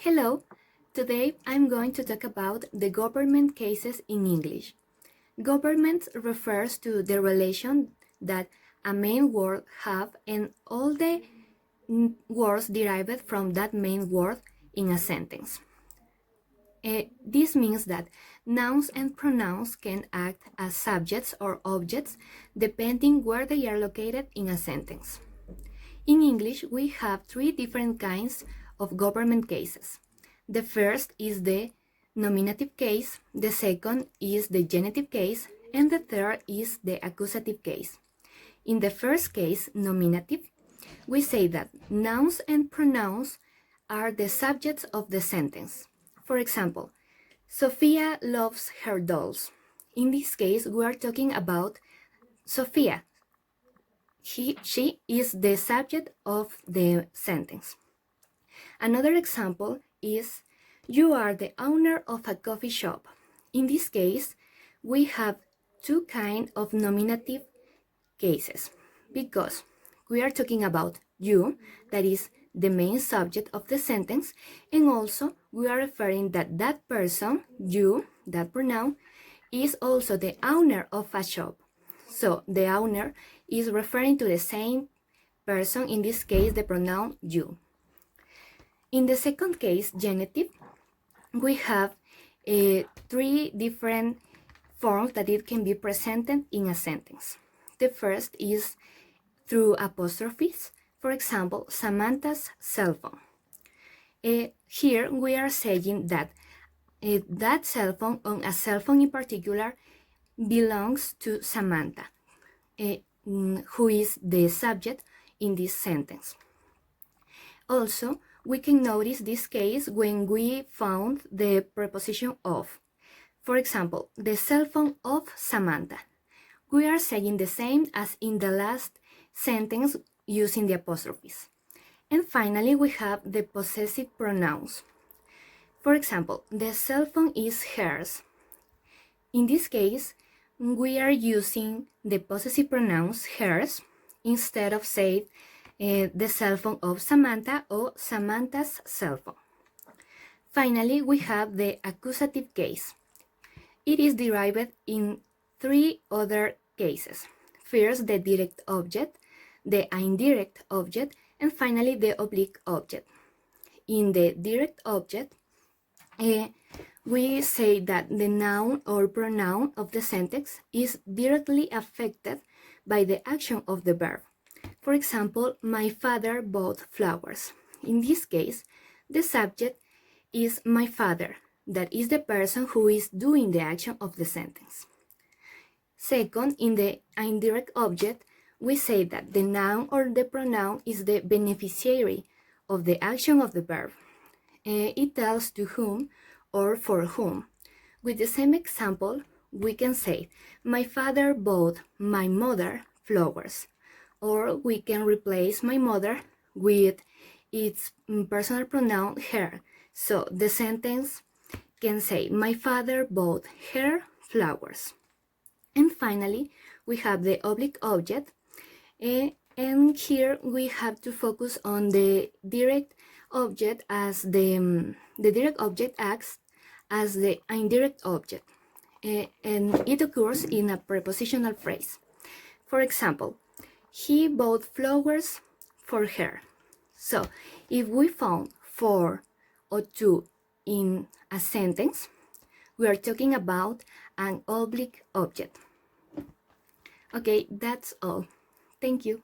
Hello, today I'm going to talk about the government cases in English. Government refers to the relation that a main word have and all the words derived from that main word in a sentence. This means that nouns and pronouns can act as subjects or objects depending where they are located in a sentence. In English, we have three different kinds of government cases. The first is the nominative case, the second is the genitive case, and the third is the accusative case. In the first case, nominative, we say that nouns and pronouns are the subjects of the sentence. For example, Sophia loves her dolls. In this case, we are talking about Sophia. She is the subject of the sentence. Another example is, you are the owner of a coffee shop. In this case, we have two kinds of nominative cases because we are talking about you, that is the main subject of the sentence, and also we are referring that that person, you, that pronoun, is also the owner of a shop. So the owner is referring to the same person, in this case the pronoun you. In the second case, genitive, we have three different forms that it can be presented in a sentence. The first is through apostrophes. For example, Samantha's cell phone. Here we are saying that that cell phone, on a cell phone in particular, belongs to Samantha, who is the subject in this sentence. Also, we can notice this case when we found the preposition of. For example, the cell phone of Samantha. We are saying the same as in the last sentence using the apostrophes. And finally, we have the possessive pronouns. For example, the cell phone is hers. In this case, we are using the possessive pronouns hers instead of saying the cell phone of Samantha or Samantha's cell phone. Finally, we have the accusative case. It is derived in three other cases. First, the direct object, the indirect object, and finally the oblique object. In the direct object, we say that the noun or pronoun of the sentence is directly affected by the action of the verb. For example, my father bought flowers. In this case, the subject is my father, that is the person who is doing the action of the sentence. Second, in the indirect object, we say that the noun or the pronoun is the beneficiary of the action of the verb. It tells to whom or for whom. With the same example, we can say, my father bought my mother flowers. Or we can replace my mother with its personal pronoun her. So the sentence can say, my father bought her flowers. And finally, we have the oblique object. And here we have to focus on the direct object, as the direct object acts as the indirect object. And it occurs in a prepositional phrase. For example, he bought flowers for her. So, if we found for or to in a sentence, we are talking about an oblique object. Okay, that's all. Thank you.